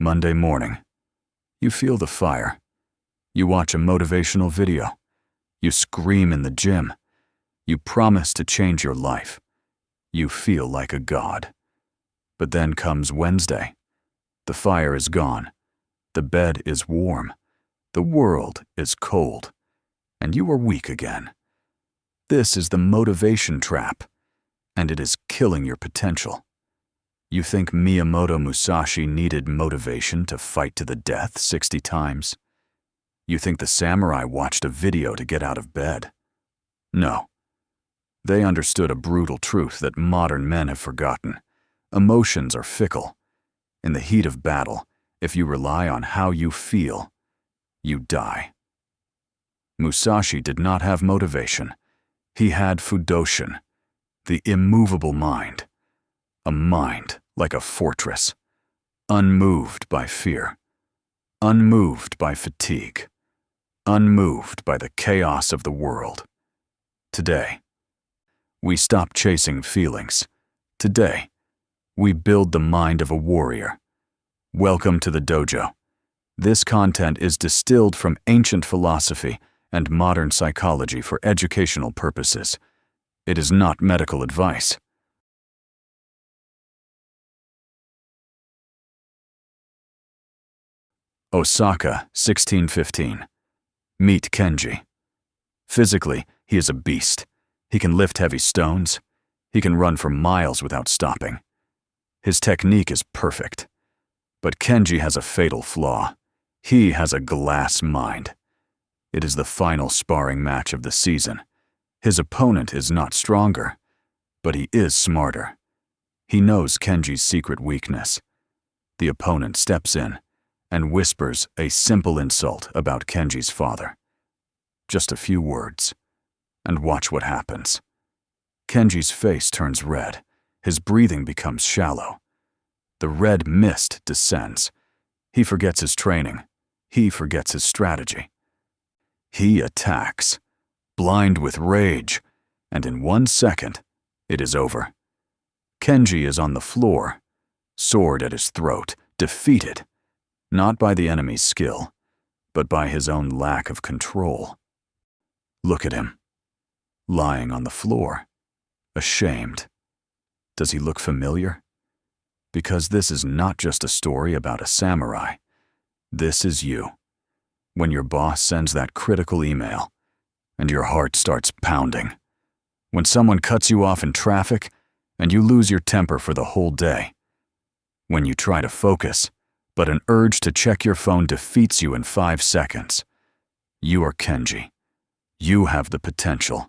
Monday morning. You feel the fire. You watch a motivational video. You scream in the gym. You promise to change your life. You feel like a god. But then comes Wednesday. The fire is gone. The bed is warm. The world is cold. And you are weak again. This is the motivation trap, and it is killing your potential. You think Miyamoto Musashi needed motivation to fight to the death 60 times? You think the samurai watched a video to get out of bed? No. They understood a brutal truth that modern men have forgotten. Emotions are fickle. In the heat of battle, if you rely on how you feel, you die. Musashi did not have motivation. He had Fudoshin, the immovable mind. A mind like a fortress, unmoved by fear, unmoved by fatigue, unmoved by the chaos of the world. Today, we stop chasing feelings. Today, we build the mind of a warrior. Welcome to the dojo. This content is distilled from ancient philosophy and modern psychology for educational purposes. It is not medical advice. Osaka, 1615. Meet Kenji. Physically, he is a beast. He can lift heavy stones. He can run for miles without stopping. His technique is perfect. But Kenji has a fatal flaw. He has a glass mind. It is the final sparring match of the season. His opponent is not stronger, but he is smarter. He knows Kenji's secret weakness. The opponent steps in and whispers a simple insult about Kenji's father. Just a few words, and watch what happens. Kenji's face turns red. His breathing becomes shallow. The red mist descends. He forgets his training. He forgets his strategy. He attacks, blind with rage, and in 1 second, it is over. Kenji is on the floor, sword at his throat, defeated, not by the enemy's skill, but by his own lack of control. Look at him, lying on the floor, ashamed. Does he look familiar? Because this is not just a story about a samurai. This is you. When your boss sends that critical email, and your heart starts pounding. When someone cuts you off in traffic, and you lose your temper for the whole day. When you try to focus, but an urge to check your phone defeats you in 5 seconds. You are Kenji. You have the potential.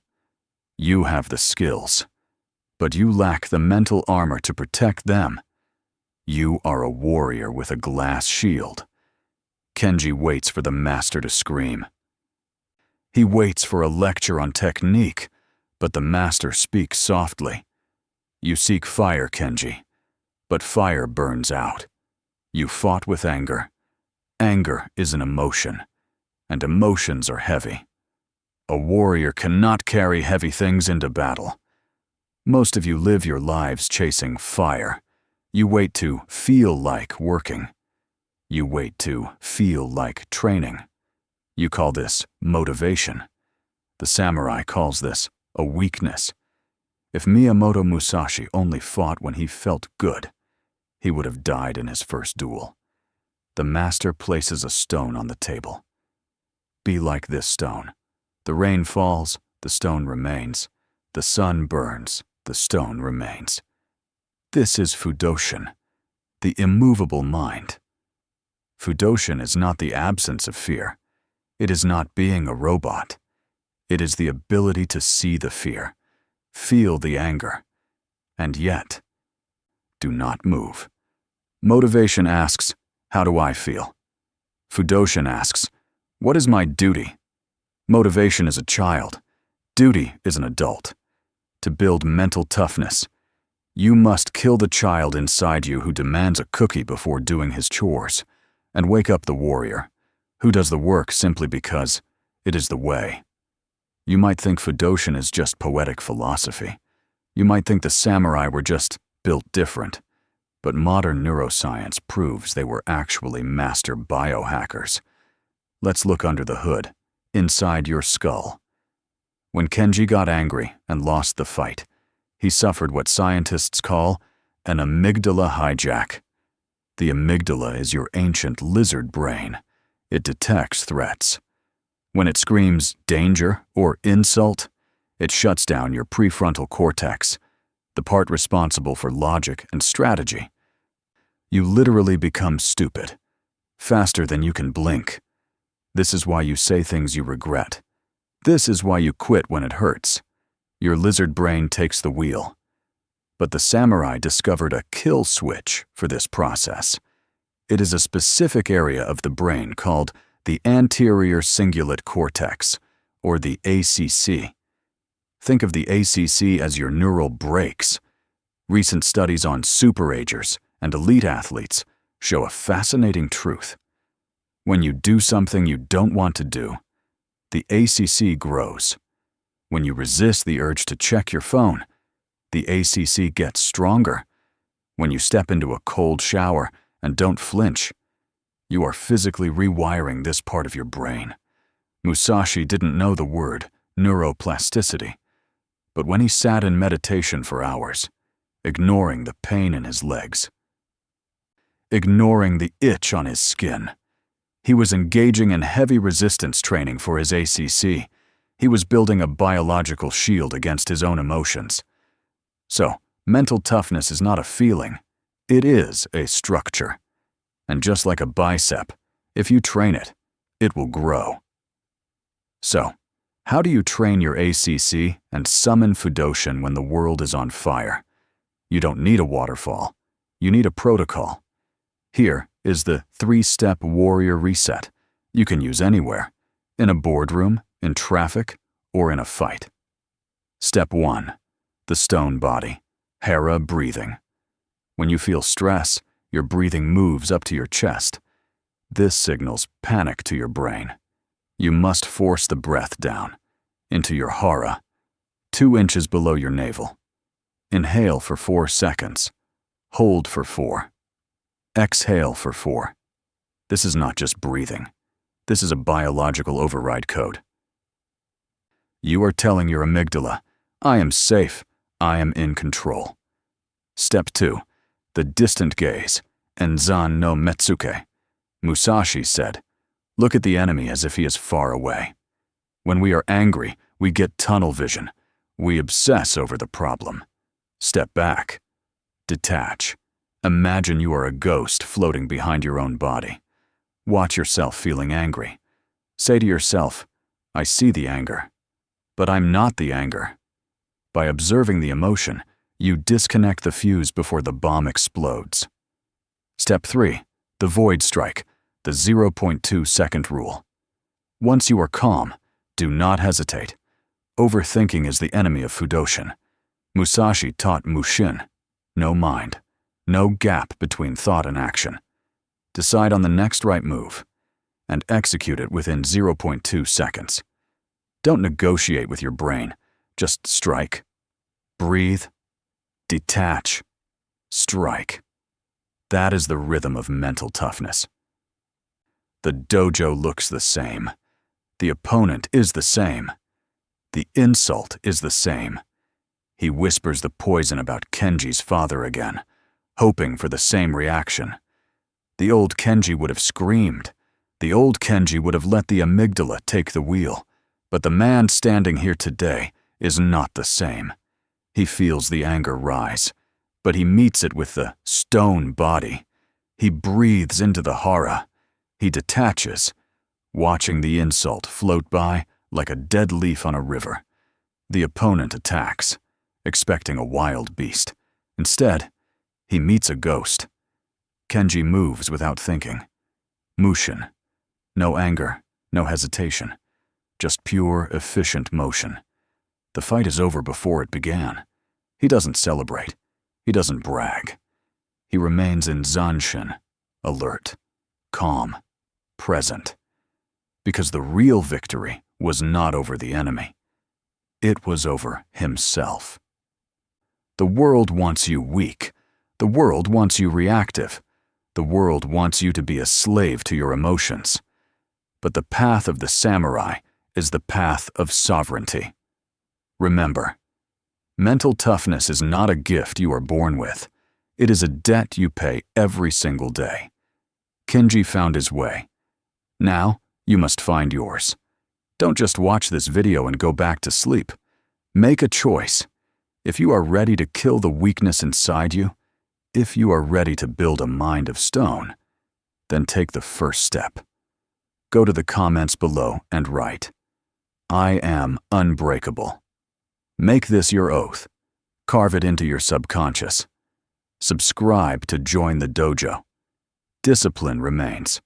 You have the skills. But you lack the mental armor to protect them. You are a warrior with a glass shield. Kenji waits for the master to scream. He waits for a lecture on technique, but the master speaks softly. You seek fire, Kenji, but fire burns out. You fought with anger. Anger is an emotion, and emotions are heavy. A warrior cannot carry heavy things into battle. Most of you live your lives chasing fire. You wait to feel like working. You wait to feel like training. You call this motivation. The samurai calls this a weakness. If Miyamoto Musashi only fought when he felt good, he would have died in his first duel. The master places a stone on the table. Be like this stone. The rain falls, the stone remains. The sun burns, the stone remains. This is Fudoshin, the immovable mind. Fudoshin is not the absence of fear. It is not being a robot. It is the ability to see the fear, feel the anger, and yet, do not move. Motivation asks, how do I feel? Fudoshin asks, what is my duty? Motivation is a child. Duty is an adult. To build mental toughness, you must kill the child inside you who demands a cookie before doing his chores, and wake up the warrior, who does the work simply because it is the way. You might think Fudoshin is just poetic philosophy. You might think the samurai were just built different. But modern neuroscience proves they were actually master biohackers. Let's look under the hood, inside your skull. When Kenji got angry and lost the fight, he suffered what scientists call an amygdala hijack. The amygdala is your ancient lizard brain. It detects threats. When it screams danger or insult, it shuts down your prefrontal cortex, the part responsible for logic and strategy. You literally become stupid, faster than you can blink. This is why you say things you regret. This is why you quit when it hurts. Your lizard brain takes the wheel. But the samurai discovered a kill switch for this process. It is a specific area of the brain called the anterior cingulate cortex, or the ACC. Think of the ACC as your neural brakes. Recent studies on superagers and elite athletes show a fascinating truth. When you do something you don't want to do, the ACC grows. When you resist the urge to check your phone, the ACC gets stronger. When you step into a cold shower and don't flinch, you are physically rewiring this part of your brain. Musashi didn't know the word neuroplasticity, but when he sat in meditation for hours, ignoring the pain in his legs, ignoring the itch on his skin, he was engaging in heavy resistance training for his ACC. He was building a biological shield against his own emotions. So, mental toughness is not a feeling, it is a structure. And just like a bicep, if you train it, it will grow. So, how do you train your ACC and summon Fudoshin when the world is on fire? You don't need a waterfall, you need a protocol. Here is the 3-step warrior reset you can use anywhere, in a boardroom, in traffic, or in a fight. Step 1. The stone body, Hara breathing. When you feel stress, your breathing moves up to your chest. This signals panic to your brain. You must force the breath down, into your Hara, 2 inches below your navel. Inhale for 4 seconds. Hold for 4. Exhale for 4. This is not just breathing. This is a biological override code. You are telling your amygdala, I am safe, I am in control. Step 2. The distant gaze, Enzan no Metsuke. Musashi said, look at the enemy as if he is far away. When we are angry, we get tunnel vision. We obsess over the problem. Step back. Detach. Imagine you are a ghost floating behind your own body. Watch yourself feeling angry. Say to yourself, I see the anger, but I'm not the anger. By observing the emotion, you disconnect the fuse before the bomb explodes. Step 3. The void strike, the 0.2-second rule. Once you are calm, do not hesitate. Overthinking is the enemy of Fudoshin. Musashi taught Mushin, no mind, no gap between thought and action. Decide on the next right move, and execute it within 0.2 seconds. Don't negotiate with your brain, just strike, breathe, detach, strike. That is the rhythm of mental toughness. The dojo looks the same. The opponent is the same. The insult is the same. He whispers the poison about Kenji's father again, hoping for the same reaction. The old Kenji would have screamed. The old Kenji would have let the amygdala take the wheel. But the man standing here today is not the same. He feels the anger rise, but he meets it with the stone body. He breathes into the Hara. He detaches, watching the insult float by like a dead leaf on a river. The opponent attacks, expecting a wild beast. Instead, he meets a ghost. Kenji moves without thinking. Mushin. No anger, no hesitation. Just pure, efficient motion. The fight is over before it began. He doesn't celebrate. He doesn't brag. He remains in Zanshin, alert, calm, present. Because the real victory was not over the enemy. It was over himself. The world wants you weak, The world wants you reactive. The world wants you to be a slave to your emotions. But the path of the samurai is the path of sovereignty. Remember, mental toughness is not a gift you are born with. It is a debt you pay every single day. Kenji found his way. Now, you must find yours. Don't just watch this video and go back to sleep. Make a choice. If you are ready to kill the weakness inside you, if you are ready to build a mind of stone, then take the first step. Go to the comments below and write, "I am unbreakable." Make this your oath. Carve it into your subconscious. Subscribe to join the dojo. Discipline remains.